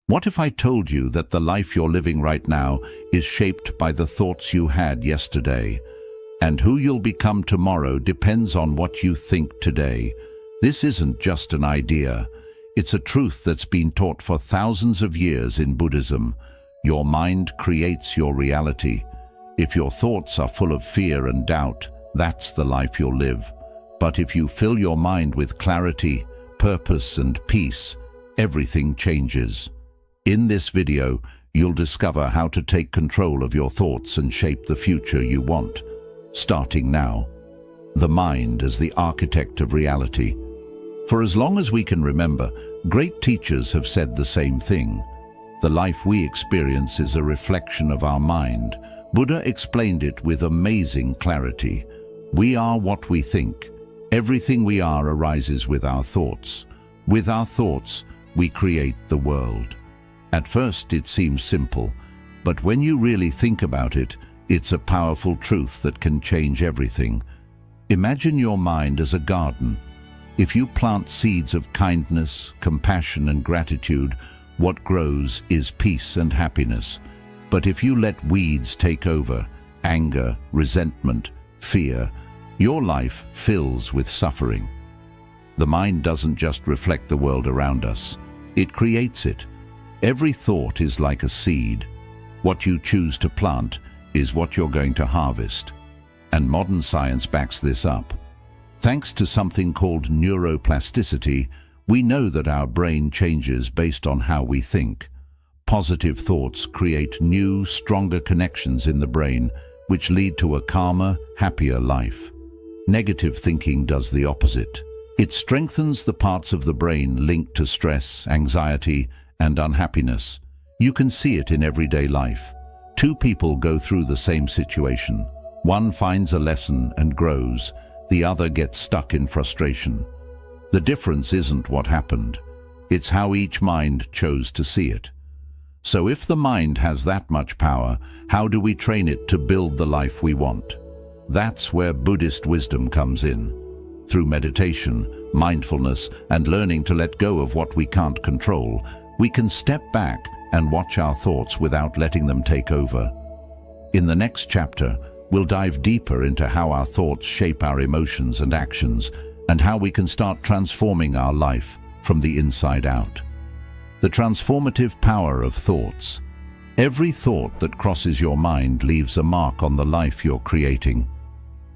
What if I told you that the life you're living right now is shaped by the thoughts you had yesterday, and who you'll become tomorrow depends on what you think today? This isn't just an idea. It's a truth that's been taught for thousands of years in Buddhism. Your mind creates your reality. If your thoughts are full of fear and doubt, that's the life you'll live. But if you fill your mind with clarity, purpose, and peace, everything changes. In this video, you'll discover how to take control of your thoughts and shape the future you want. Starting now. The mind as the architect of reality. For as long as we can remember, great teachers have said the same thing. The life we experience is a reflection of our mind. Buddha explained it with amazing clarity. We are what we think. Everything we are arises with our thoughts. With our thoughts, we create the world. At first, it seems simple, but when you really think about it, it's a powerful truth that can change everything. Imagine your mind as a garden. If you plant seeds of kindness, compassion, and gratitude, what grows is peace and happiness. But if you let weeds take over, anger, resentment, fear, your life fills with suffering. The mind doesn't just reflect the world around us, it creates it. Every thought is like a seed. What you choose to plant is what you're going to harvest. And modern science backs this up. Thanks to something called neuroplasticity, we know that our brain changes based on how we think. Positive thoughts create new, stronger connections in the brain, which lead to a calmer, happier life. Negative thinking does the opposite. It strengthens the parts of the brain linked to stress, anxiety, and unhappiness. You can see it in everyday life. Two people go through the same situation. One finds a lesson and grows. The other gets stuck in frustration. The difference isn't what happened. It's how each mind chose to see it. So if the mind has that much power, how do we train it to build the life we want? That's where Buddhist wisdom comes in. Through meditation, mindfulness, and learning to let go of what we can't control, we can step back and watch our thoughts without letting them take over. In the next chapter, we'll dive deeper into how our thoughts shape our emotions and actions, and how we can start transforming our life from the inside out. The transformative power of thoughts. Every thought that crosses your mind leaves a mark on the life you're creating.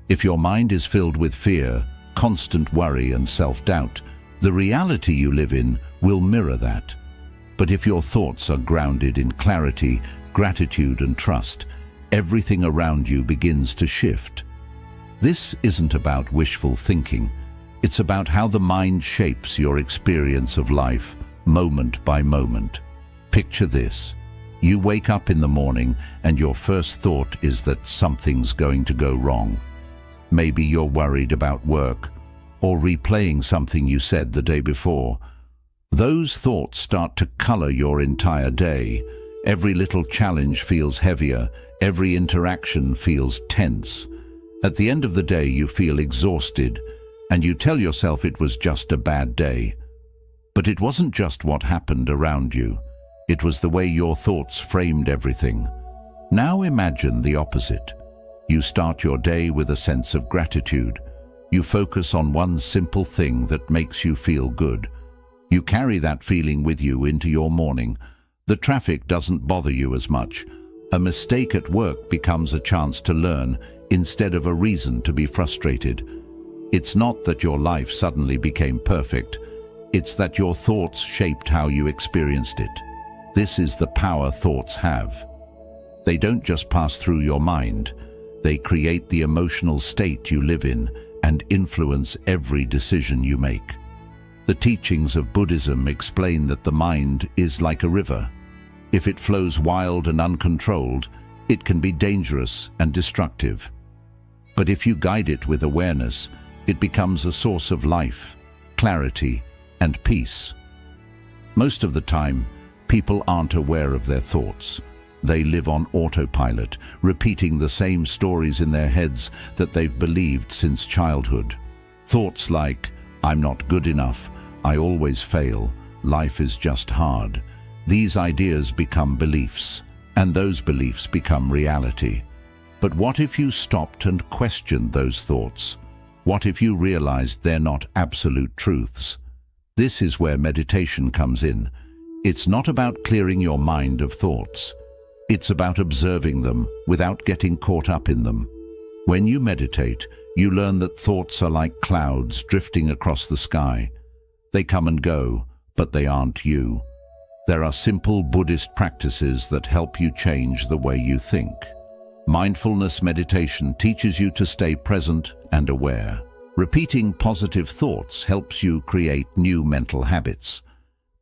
If your mind is filled with fear, constant worry, and self-doubt, the reality you live in will mirror that. But if your thoughts are grounded in clarity, gratitude, and trust, everything around you begins to shift. This isn't about wishful thinking. It's about how the mind shapes your experience of life, moment by moment. Picture this. You wake up in the morning and your first thought is that something's going to go wrong. Maybe you're worried about work, or replaying something you said the day before. Those thoughts start to color your entire day. Every little challenge feels heavier. Every interaction feels tense. At the end of the day, you feel exhausted, and you tell yourself it was just a bad day. But it wasn't just what happened around you. It was the way your thoughts framed everything. Now imagine the opposite. You start your day with a sense of gratitude. You focus on one simple thing that makes you feel good. You carry that feeling with you into your morning. The traffic doesn't bother you as much. A mistake at work becomes a chance to learn instead of a reason to be frustrated. It's not that your life suddenly became perfect. It's that your thoughts shaped how you experienced it. This is the power thoughts have. They don't just pass through your mind. They create the emotional state you live in and influence every decision you make. The teachings of Buddhism explain that the mind is like a river. If it flows wild and uncontrolled, it can be dangerous and destructive. But if you guide it with awareness, it becomes a source of life, clarity, and peace. Most of the time, people aren't aware of their thoughts. They live on autopilot, repeating the same stories in their heads that they've believed since childhood. Thoughts like, "I'm not good enough," "I always fail," "Life is just hard." These ideas become beliefs, and those beliefs become reality. But what if you stopped and questioned those thoughts? What if you realized they're not absolute truths? This is where meditation comes in. It's not about clearing your mind of thoughts. It's about observing them without getting caught up in them. When you meditate, you learn that thoughts are like clouds drifting across the sky. They come and go, but they aren't you. There are simple Buddhist practices that help you change the way you think. Mindfulness meditation teaches you to stay present and aware. Repeating positive thoughts helps you create new mental habits.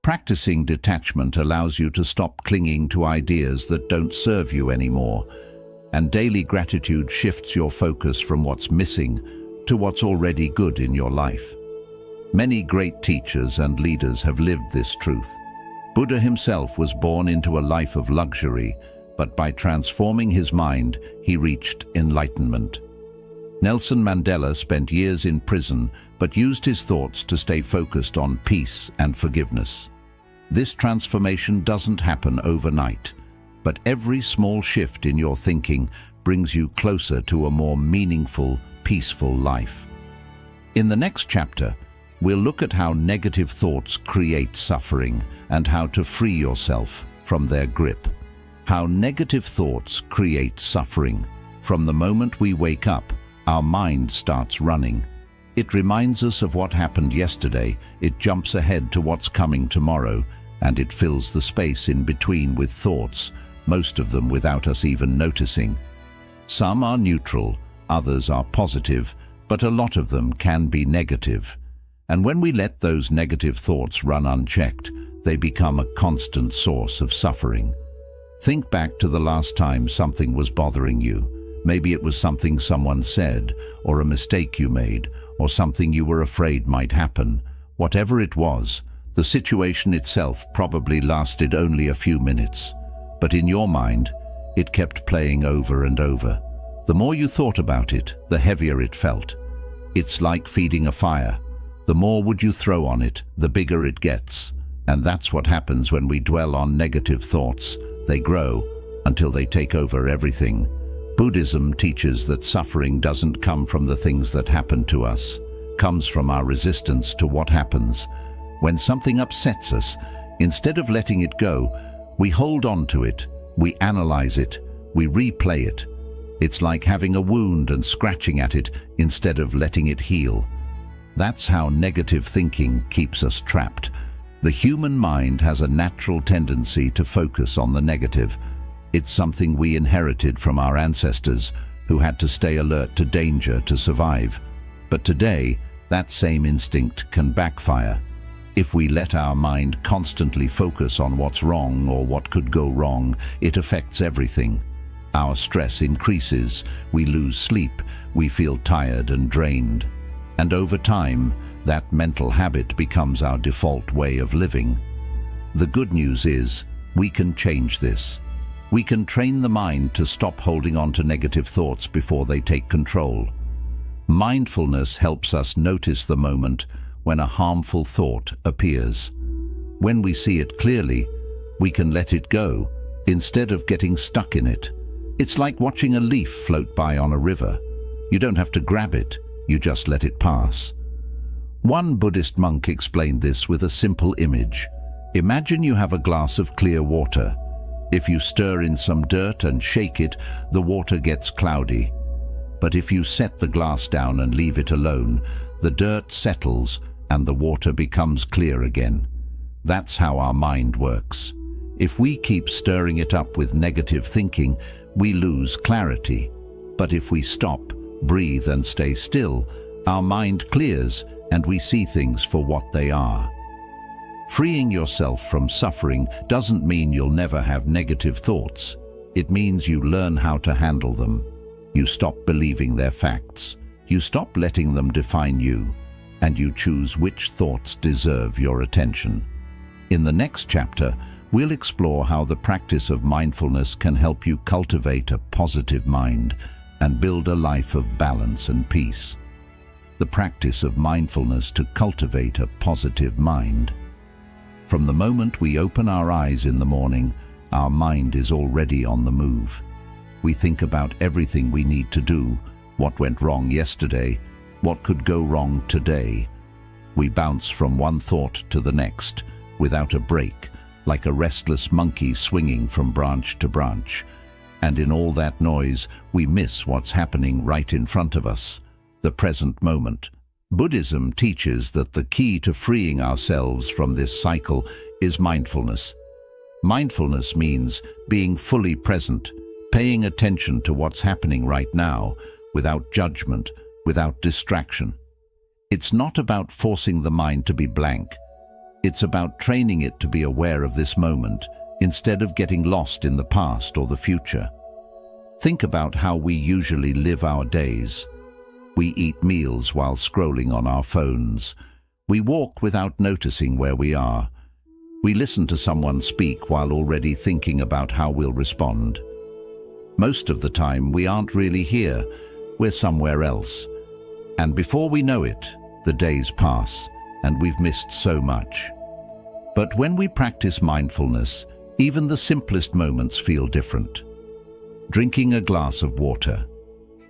Practicing detachment allows you to stop clinging to ideas that don't serve you anymore. And daily gratitude shifts your focus from what's missing to what's already good in your life. Many great teachers and leaders have lived this truth. Buddha himself was born into a life of luxury, but by transforming his mind, he reached enlightenment. Nelson Mandela spent years in prison, but used his thoughts to stay focused on peace and forgiveness. This transformation doesn't happen overnight, but every small shift in your thinking brings you closer to a more meaningful, peaceful life. In the next chapter, we'll look at how negative thoughts create suffering and how to free yourself from their grip. How negative thoughts create suffering. From the moment we wake up, our mind starts running. It reminds us of what happened yesterday, it jumps ahead to what's coming tomorrow, and it fills the space in between with thoughts, most of them without us even noticing. Some are neutral, others are positive, but a lot of them can be negative. And when we let those negative thoughts run unchecked, they become a constant source of suffering. Think back to the last time something was bothering you. Maybe it was something someone said, or a mistake you made, or something you were afraid might happen. Whatever it was, the situation itself probably lasted only a few minutes. But in your mind, it kept playing over and over. The more you thought about it, the heavier it felt. It's like feeding a fire. The more wood you throw on it, the bigger it gets. And that's what happens when we dwell on negative thoughts. They grow until they take over everything. Buddhism teaches that suffering doesn't come from the things that happen to us, comes from our resistance to what happens. When something upsets us, instead of letting it go, we hold on to it, we analyze it, we replay it. It's like having a wound and scratching at it instead of letting it heal. That's how negative thinking keeps us trapped. The human mind has a natural tendency to focus on the negative. It's something we inherited from our ancestors, who had to stay alert to danger to survive. But today, that same instinct can backfire. If we let our mind constantly focus on what's wrong or what could go wrong, it affects everything. Our stress increases, we lose sleep, we feel tired and drained. And over time, that mental habit becomes our default way of living. The good news is, we can change this. We can train the mind to stop holding on to negative thoughts before they take control. Mindfulness helps us notice the moment when a harmful thought appears. When we see it clearly, we can let it go instead of getting stuck in it. It's like watching a leaf float by on a river. You don't have to grab it, you just let it pass. One Buddhist monk explained this with a simple image. Imagine you have a glass of clear water. If you stir in some dirt and shake it, the water gets cloudy. But if you set the glass down and leave it alone, the dirt settles and the water becomes clear again. That's how our mind works. If we keep stirring it up with negative thinking, we lose clarity. But if we stop, breathe and stay still, our mind clears and we see things for what they are. Freeing yourself from suffering doesn't mean you'll never have negative thoughts. It means you learn how to handle them. You stop believing they're facts. You stop letting them define you, and you choose which thoughts deserve your attention. In the next chapter, we'll explore how the practice of mindfulness can help you cultivate a positive mind and build a life of balance and peace. The practice of mindfulness to cultivate a positive mind. From the moment we open our eyes in the morning, our mind is already on the move. We think about everything we need to do, what went wrong yesterday, what could go wrong today. We bounce from one thought to the next, without a break, like a restless monkey swinging from branch to branch. And in all that noise, we miss what's happening right in front of us, the present moment. Buddhism teaches that the key to freeing ourselves from this cycle is mindfulness. Mindfulness means being fully present, paying attention to what's happening right now, without judgment, without distraction. It's not about forcing the mind to be blank. It's about training it to be aware of this moment, instead of getting lost in the past or the future. Think about how we usually live our days. We eat meals while scrolling on our phones. We walk without noticing where we are. We listen to someone speak while already thinking about how we'll respond. Most of the time, we aren't really here. We're somewhere else. And before we know it, the days pass, and we've missed so much. But when we practice mindfulness, even the simplest moments feel different. Drinking a glass of water,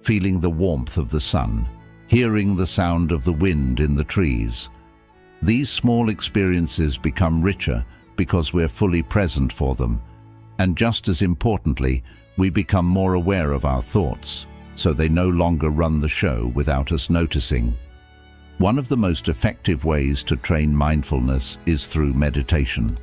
feeling the warmth of the sun, hearing the sound of the wind in the trees. These small experiences become richer because we're fully present for them. And just as importantly, we become more aware of our thoughts, so they no longer run the show without us noticing. One of the most effective ways to train mindfulness is through meditation.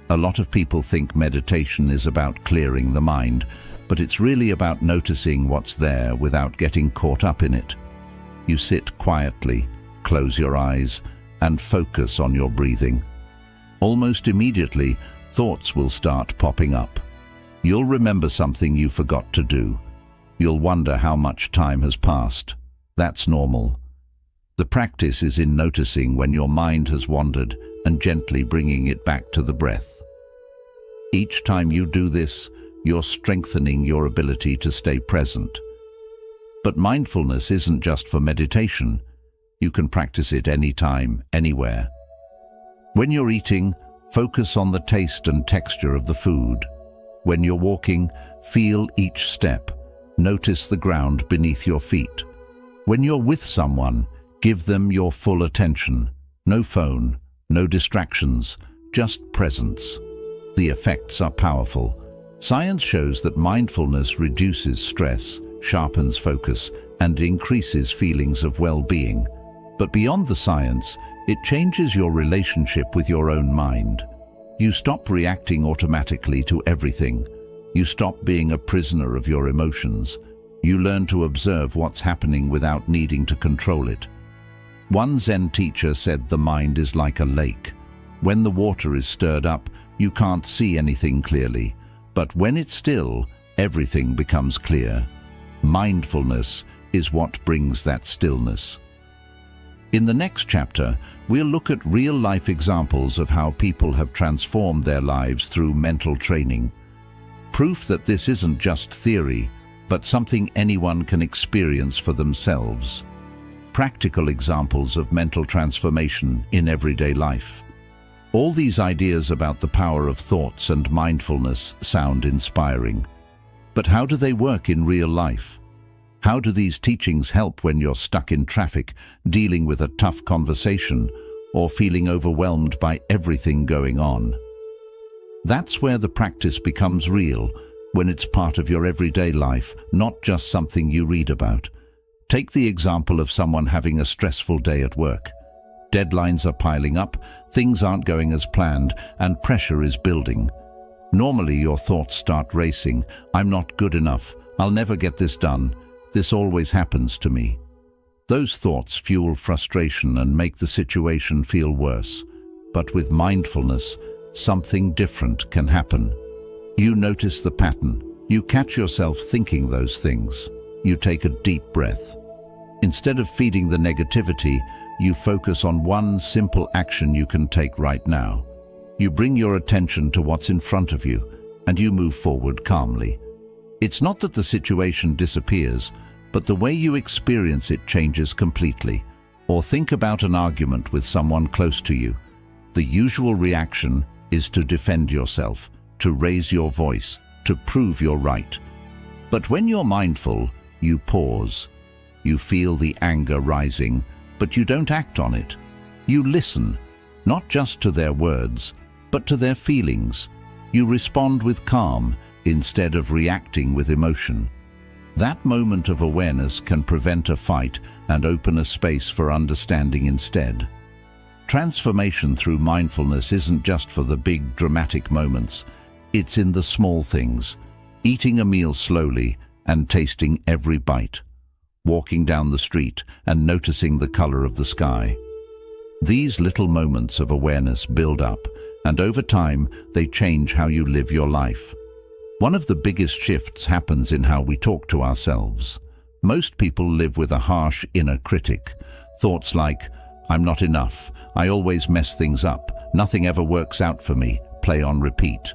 A lot of people think meditation is about clearing the mind, but it's really about noticing what's there without getting caught up in it. You sit quietly, close your eyes, and focus on your breathing. Almost immediately, thoughts will start popping up. You'll remember something you forgot to do. You'll wonder how much time has passed. That's normal. The practice is in noticing when your mind has wandered and gently bringing it back to the breath. Each time you do this, you're strengthening your ability to stay present. But mindfulness isn't just for meditation. You can practice it anytime, anywhere. When you're eating, focus on the taste and texture of the food. When you're walking, feel each step. Notice the ground beneath your feet. When you're with someone, give them your full attention. No phone, no distractions, just presence. The effects are powerful. Science shows that mindfulness reduces stress, sharpens focus, and increases feelings of well-being. But beyond the science, it changes your relationship with your own mind. You stop reacting automatically to everything. You stop being a prisoner of your emotions. You learn to observe what's happening without needing to control it. One Zen teacher said the mind is like a lake. When the water is stirred up, you can't see anything clearly. But when it's still, everything becomes clear. Mindfulness is what brings that stillness. In the next chapter, we'll look at real-life examples of how people have transformed their lives through mental training. Proof that this isn't just theory, but something anyone can experience for themselves. Practical examples of mental transformation in everyday life. All these ideas about the power of thoughts and mindfulness sound inspiring. But how do they work in real life? How do these teachings help when you're stuck in traffic, dealing with a tough conversation, or feeling overwhelmed by everything going on? That's where the practice becomes real, when it's part of your everyday life, not just something you read about. Take the example of someone having a stressful day at work. Deadlines are piling up, things aren't going as planned, and pressure is building. Normally your thoughts start racing. I'm not good enough. I'll never get this done. This always happens to me. Those thoughts fuel frustration and make the situation feel worse. But with mindfulness, something different can happen. You notice the pattern. You catch yourself thinking those things. You take a deep breath. Instead of feeding the negativity, you focus on one simple action you can take right now. You bring your attention to what's in front of you, and you move forward calmly. It's not that the situation disappears, but the way you experience it changes completely. Or think about an argument with someone close to you. The usual reaction is to defend yourself, to raise your voice, to prove you're right. But when you're mindful, you pause. You feel the anger rising, but you don't act on it. You listen, not just to their words, but to their feelings. You respond with calm instead of reacting with emotion. That moment of awareness can prevent a fight and open a space for understanding instead. Transformation through mindfulness isn't just for the big, dramatic moments. It's in the small things. Eating a meal slowly and tasting every bite. Walking down the street and noticing the color of the sky. These little moments of awareness build up, and over time, they change how you live your life. One of the biggest shifts happens in how we talk to ourselves. Most people live with a harsh inner critic. Thoughts like, "I'm not enough, I always mess things up, nothing ever works out for me," play on repeat.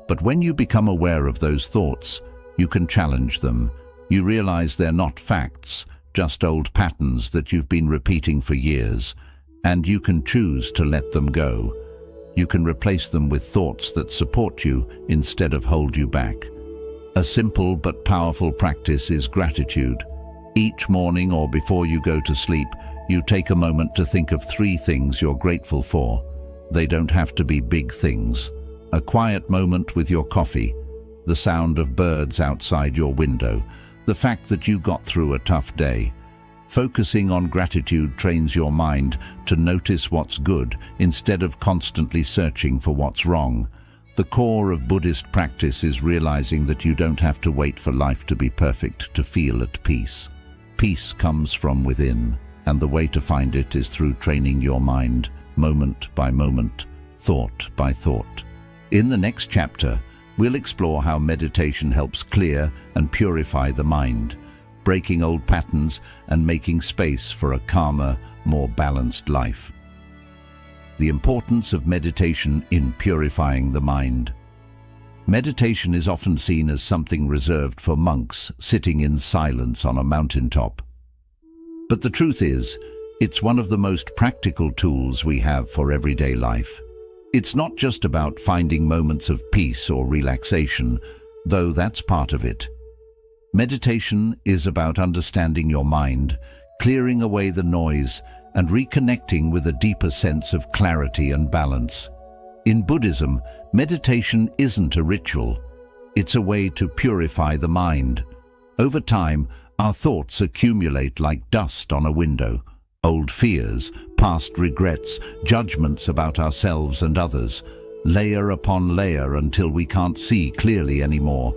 But when you become aware of those thoughts, you can challenge them. You realize they're not facts, just old patterns that you've been repeating for years, and you can choose to let them go. You can replace them with thoughts that support you instead of hold you back. A simple but powerful practice is gratitude. Each morning or before you go to sleep, you take a moment to think of 3 things you're grateful for. They don't have to be big things. A quiet moment with your coffee, the sound of birds outside your window, the fact that you got through a tough day. Focusing on gratitude trains your mind to notice what's good instead of constantly searching for what's wrong. The core of Buddhist practice is realizing that you don't have to wait for life to be perfect to feel at peace. Peace comes from within, and the way to find it is through training your mind, moment by moment, thought by thought. In the next chapter, we'll explore how meditation helps clear and purify the mind, breaking old patterns and making space for a calmer, more balanced life. The importance of meditation in purifying the mind. Meditation is often seen as something reserved for monks sitting in silence on a mountaintop. But the truth is, it's one of the most practical tools we have for everyday life. It's not just about finding moments of peace or relaxation, though that's part of it. Meditation is about understanding your mind, clearing away the noise, and reconnecting with a deeper sense of clarity and balance. In Buddhism, meditation isn't a ritual. It's a way to purify the mind. Over time, our thoughts accumulate like dust on a window. Old fears, past regrets, judgments about ourselves and others, layer upon layer until we can't see clearly anymore.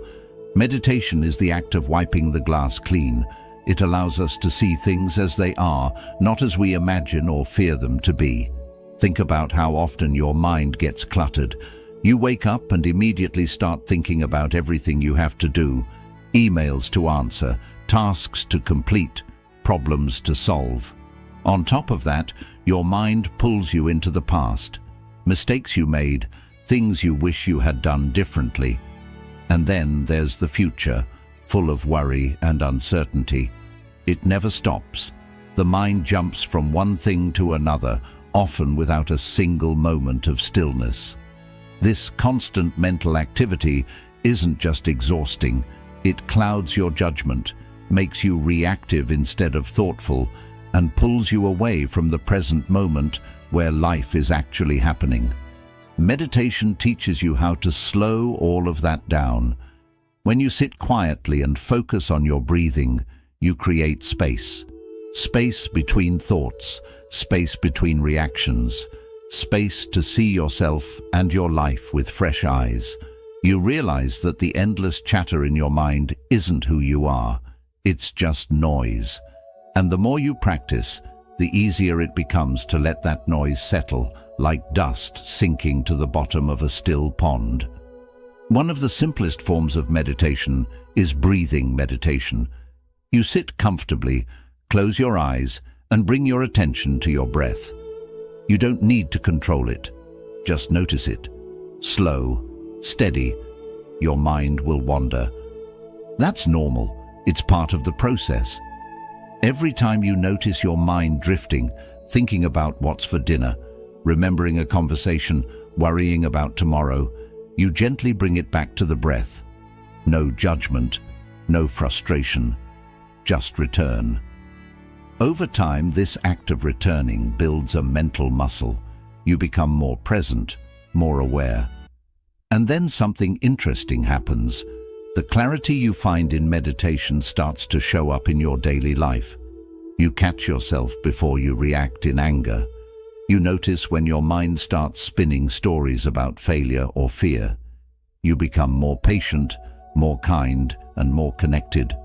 Meditation is the act of wiping the glass clean. It allows us to see things as they are, not as we imagine or fear them to be. Think about how often your mind gets cluttered. You wake up and immediately start thinking about everything you have to do, emails to answer, tasks to complete, problems to solve. On top of that, your mind pulls you into the past, mistakes you made, things you wish you had done differently. And then there's the future, full of worry and uncertainty. It never stops. The mind jumps from one thing to another, often without a single moment of stillness. This constant mental activity isn't just exhausting. It clouds your judgment, makes you reactive instead of thoughtful, and pulls you away from the present moment where life is actually happening. Meditation teaches you how to slow all of that down. When you sit quietly and focus on your breathing, you create space. Space between thoughts, space between reactions, space to see yourself and your life with fresh eyes. You realize that the endless chatter in your mind isn't who you are. It's just noise. And the more you practice, the easier it becomes to let that noise settle, like dust sinking to the bottom of a still pond. One of the simplest forms of meditation is breathing meditation. You sit comfortably, close your eyes, and bring your attention to your breath. You don't need to control it. Just notice it. Slow, steady. Your mind will wander. That's normal. It's part of the process. Every time you notice your mind drifting, thinking about what's for dinner, remembering a conversation, worrying about tomorrow, you gently bring it back to the breath. No judgment, no frustration, just return. Over time, this act of returning builds a mental muscle. You become more present, more aware. And then something interesting happens. The clarity you find in meditation starts to show up in your daily life. You catch yourself before you react in anger. You notice when your mind starts spinning stories about failure or fear. You become more patient, more kind, and more connected.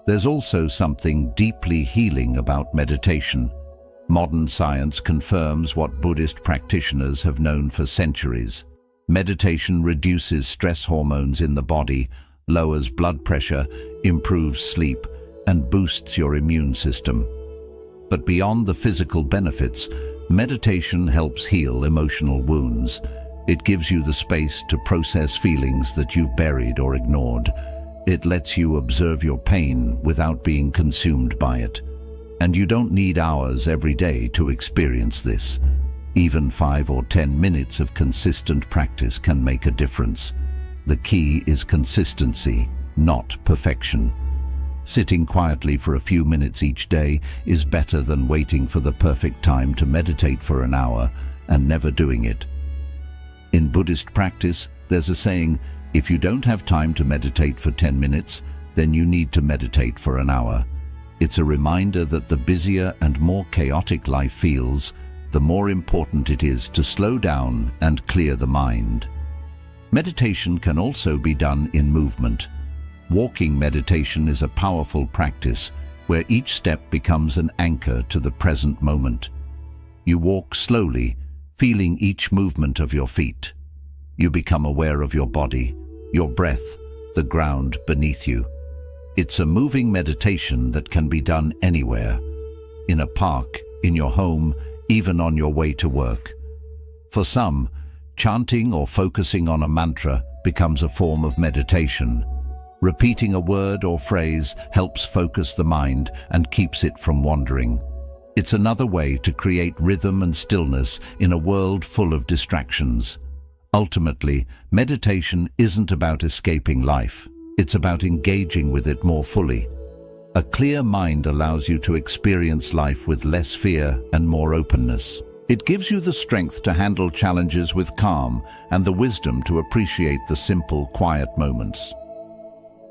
There's also something deeply healing about meditation. Modern science confirms what Buddhist practitioners have known for centuries. Meditation reduces stress hormones in the body, lowers blood pressure, improves sleep, and boosts your immune system. But beyond the physical benefits, meditation helps heal emotional wounds. It gives you the space to process feelings that you've buried or ignored. It lets you observe your pain without being consumed by it. And you don't need hours every day to experience this. Even 5 or 10 minutes of consistent practice can make a difference. The key is consistency, not perfection. Sitting quietly for a few minutes each day is better than waiting for the perfect time to meditate for an hour and never doing it. In Buddhist practice, there's a saying, if you don't have time to meditate for 10 minutes, then you need to meditate for an hour. It's a reminder that the busier and more chaotic life feels, the more important it is to slow down and clear the mind. Meditation can also be done in movement. Walking meditation is a powerful practice where each step becomes an anchor to the present moment. You walk slowly, feeling each movement of your feet. You become aware of your body, your breath, the ground beneath you. It's a moving meditation that can be done anywhere, in a park, in your home, even on your way to work. For some, chanting or focusing on a mantra becomes a form of meditation. Repeating a word or phrase helps focus the mind and keeps it from wandering. It's another way to create rhythm and stillness in a world full of distractions. Ultimately, meditation isn't about escaping life. It's about engaging with it more fully. A clear mind allows you to experience life with less fear and more openness. It gives you the strength to handle challenges with calm and the wisdom to appreciate the simple, quiet moments.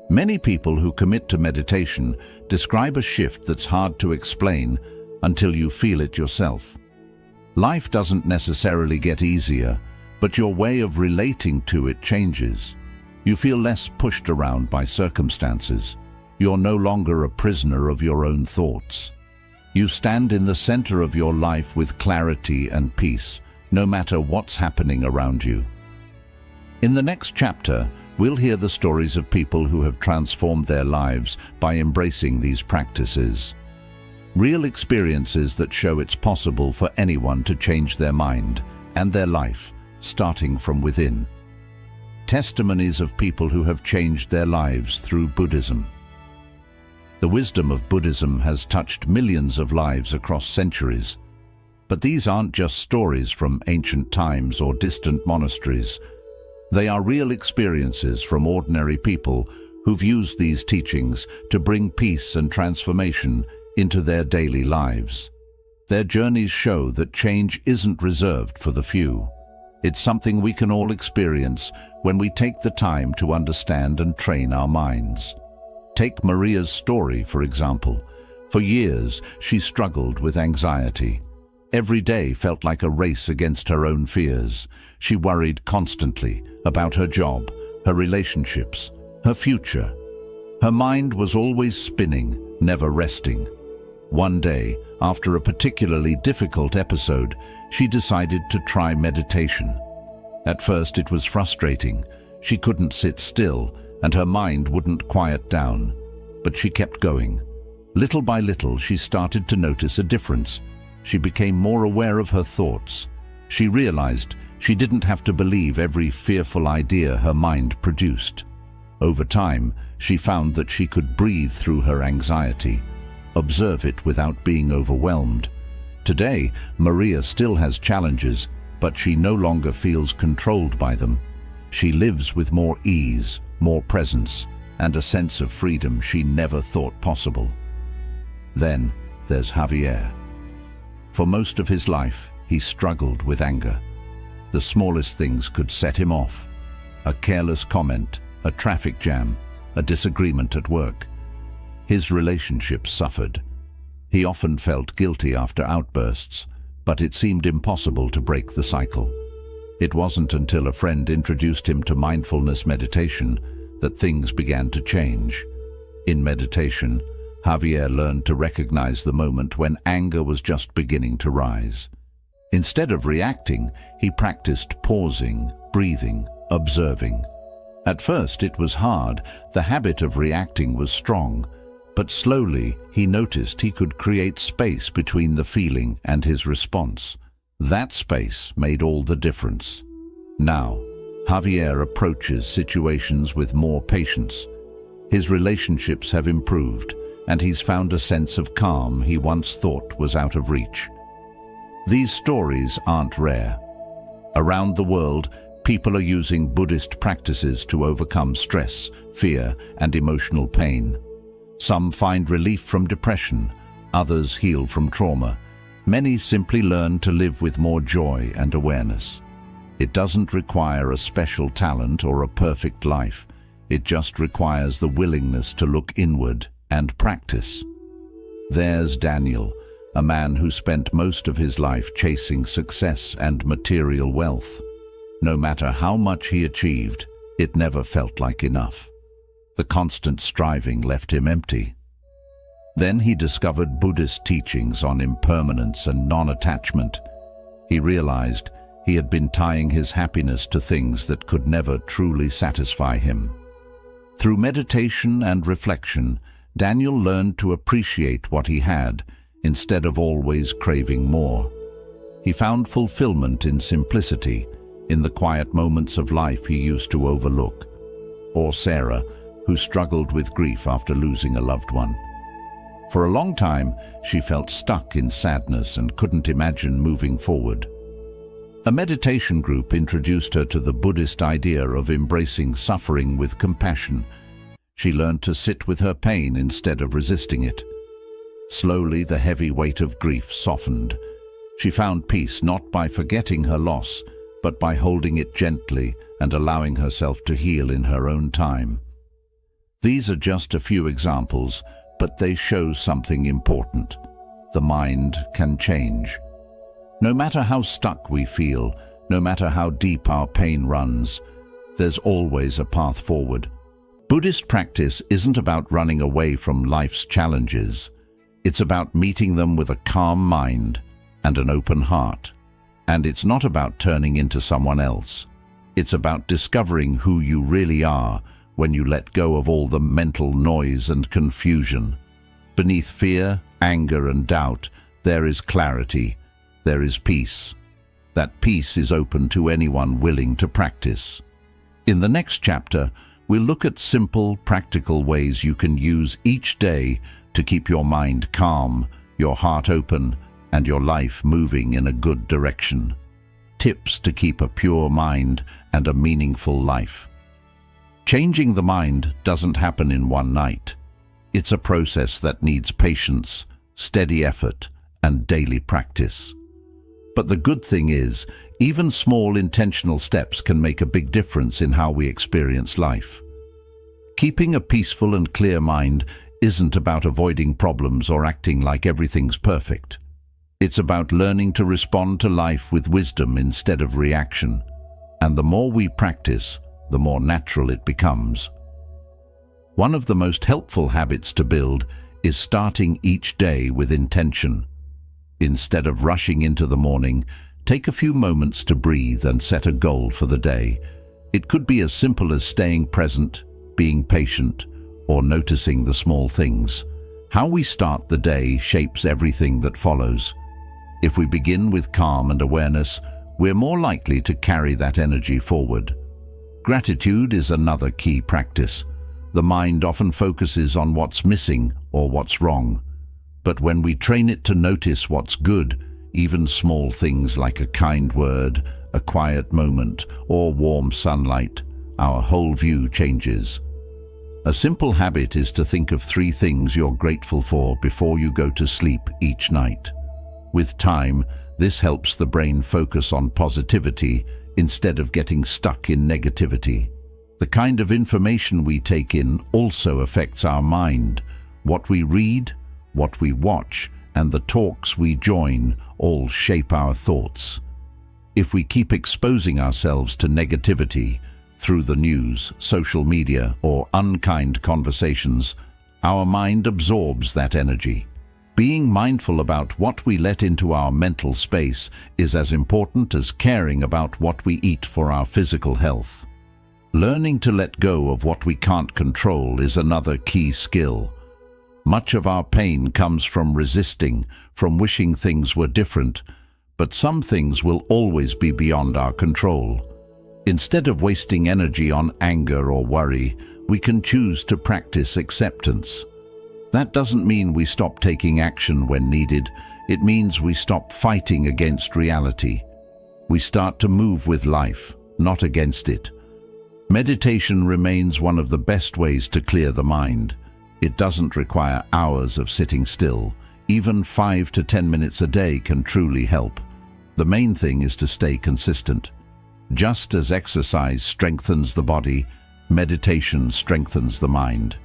Many people who commit to meditation describe a shift that's hard to explain until you feel it yourself. Life doesn't necessarily get easier, but your way of relating to it changes. You feel less pushed around by circumstances. You're no longer a prisoner of your own thoughts. You stand in the center of your life with clarity and peace, no matter what's happening around you. In the next chapter, we'll hear the stories of people who have transformed their lives by embracing these practices. Real experiences that show it's possible for anyone to change their mind and their life, starting from within. Testimonies of people who have changed their lives through Buddhism. The wisdom of Buddhism has touched millions of lives across centuries. But these aren't just stories from ancient times or distant monasteries. They are real experiences from ordinary people who've used these teachings to bring peace and transformation into their daily lives. Their journeys show that change isn't reserved for the few. It's something we can all experience when we take the time to understand and train our minds. Take Maria's story, for example. For years, she struggled with anxiety. Every day felt like a race against her own fears. She worried constantly about her job, her relationships, her future. Her mind was always spinning, never resting. One day, after a particularly difficult episode, she decided to try meditation. At first, it was frustrating. She couldn't sit still, and her mind wouldn't quiet down. But she kept going. Little by little, she started to notice a difference. She became more aware of her thoughts. She realized she didn't have to believe every fearful idea her mind produced. Over time, she found that she could breathe through her anxiety, observe it without being overwhelmed, Today, Maria still has challenges, but she no longer feels controlled by them. She lives with more ease, more presence, and a sense of freedom she never thought possible. Then there's Javier. For most of his life, he struggled with anger. The smallest things could set him off. A careless comment, a traffic jam, a disagreement at work. His relationships suffered. He often felt guilty after outbursts, but it seemed impossible to break the cycle. It wasn't until a friend introduced him to mindfulness meditation that things began to change. In meditation, Javier learned to recognize the moment when anger was just beginning to rise. Instead of reacting, he practiced pausing, breathing, observing. At first it was hard. The habit of reacting was strong, but slowly he noticed he could create space between the feeling and his response. That space made all the difference. Now, Javier approaches situations with more patience. His relationships have improved, and he's found a sense of calm he once thought was out of reach. These stories aren't rare. Around the world, people are using Buddhist practices to overcome stress, fear, and emotional pain. Some find relief from depression, others heal from trauma. Many simply learn to live with more joy and awareness. It doesn't require a special talent or a perfect life. It just requires the willingness to look inward and practice. There's Daniel, a man who spent most of his life chasing success and material wealth. No matter how much he achieved, it never felt like enough. The constant striving left him empty. Then he discovered Buddhist teachings on impermanence and non-attachment. He realized he had been tying his happiness to things that could never truly satisfy him. Through meditation and reflection, Daniel learned to appreciate what he had instead of always craving more. He found fulfillment in simplicity, in the quiet moments of life he used to overlook. Or Sarah, who struggled with grief after losing a loved one. For a long time, she felt stuck in sadness and couldn't imagine moving forward. A meditation group introduced her to the Buddhist idea of embracing suffering with compassion. She learned to sit with her pain instead of resisting it. Slowly, the heavy weight of grief softened. She found peace not by forgetting her loss, but by holding it gently and allowing herself to heal in her own time. These are just a few examples, but they show something important. The mind can change. No matter how stuck we feel, no matter how deep our pain runs, there's always a path forward. Buddhist practice isn't about running away from life's challenges. It's about meeting them with a calm mind and an open heart. And it's not about turning into someone else. It's about discovering who you really are when you let go of all the mental noise and confusion. Beneath fear, anger, and doubt, there is clarity, there is peace. That peace is open to anyone willing to practice. In the next chapter, we'll look at simple, practical ways you can use each day to keep your mind calm, your heart open, and your life moving in a good direction. Tips to keep a pure mind and a meaningful life. Changing the mind doesn't happen in one night. It's a process that needs patience, steady effort, and daily practice. But the good thing is, even small intentional steps can make a big difference in how we experience life. Keeping a peaceful and clear mind isn't about avoiding problems or acting like everything's perfect. It's about learning to respond to life with wisdom instead of reaction. And the more we practice, the more natural it becomes. One of the most helpful habits to build is starting each day with intention. Instead of rushing into the morning, take a few moments to breathe and set a goal for the day. It could be as simple as staying present, being patient, or noticing the small things. How we start the day shapes everything that follows. If we begin with calm and awareness, we're more likely to carry that energy forward. Gratitude is another key practice. The mind often focuses on what's missing or what's wrong. But when we train it to notice what's good, even small things like a kind word, a quiet moment, or warm sunlight, our whole view changes. A simple habit is to think of 3 things you're grateful for before you go to sleep each night. With time, this helps the brain focus on positivity instead of getting stuck in negativity. The kind of information we take in also affects our mind. What we read, what we watch, and the talks we join all shape our thoughts. If we keep exposing ourselves to negativity through the news, social media, or unkind conversations, our mind absorbs that energy. Being mindful about what we let into our mental space is as important as caring about what we eat for our physical health. Learning to let go of what we can't control is another key skill. Much of our pain comes from resisting, from wishing things were different, but some things will always be beyond our control. Instead of wasting energy on anger or worry, we can choose to practice acceptance. That doesn't mean we stop taking action when needed. It means we stop fighting against reality. We start to move with life, not against it. Meditation remains one of the best ways to clear the mind. It doesn't require hours of sitting still. Even 5 to 10 minutes a day can truly help. The main thing is to stay consistent. Just as exercise strengthens the body, meditation strengthens the mind.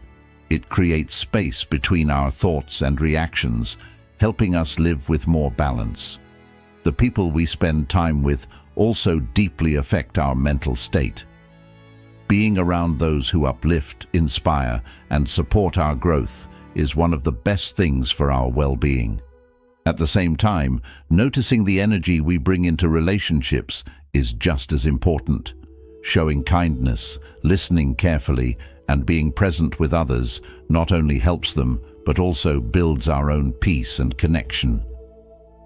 It creates space between our thoughts and reactions, helping us live with more balance. The people we spend time with also deeply affect our mental state. Being around those who uplift, inspire, and support our growth is one of the best things for our well-being. At the same time, noticing the energy we bring into relationships is just as important. Showing kindness, listening carefully, and being present with others not only helps them, but also builds our own peace and connection.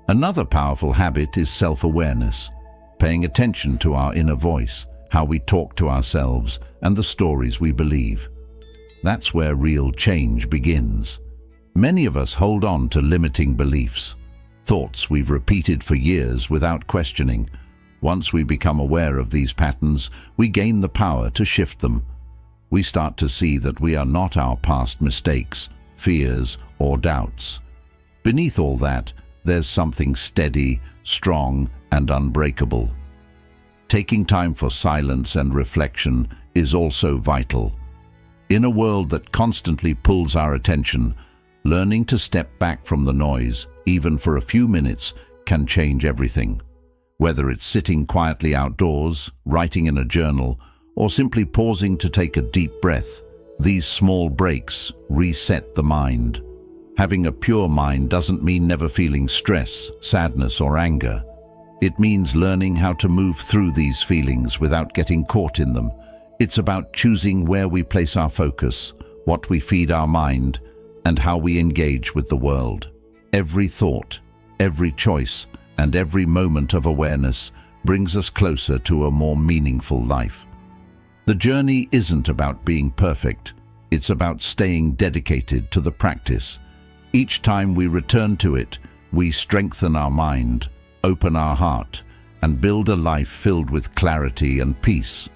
Another powerful habit is self-awareness, paying attention to our inner voice, how we talk to ourselves, and the stories we believe. That's where real change begins. Many of us hold on to limiting beliefs, thoughts we've repeated for years without questioning. Once we become aware of these patterns, we gain the power to shift them. We start to see that we are not our past mistakes, fears, or doubts. Beneath all that, there's something steady, strong, and unbreakable. Taking time for silence and reflection is also vital. In a world that constantly pulls our attention, learning to step back from the noise, even for a few minutes, can change everything. Whether it's sitting quietly outdoors, writing in a journal, or simply pausing to take a deep breath, these small breaks reset the mind. Having a pure mind doesn't mean never feeling stress, sadness, or anger. It means learning how to move through these feelings without getting caught in them. It's about choosing where we place our focus, what we feed our mind, and how we engage with the world. Every thought, every choice, and every moment of awareness brings us closer to a more meaningful life. The journey isn't about being perfect. It's about staying dedicated to the practice. Each time we return to it, we strengthen our mind, open our heart, and build a life filled with clarity and peace.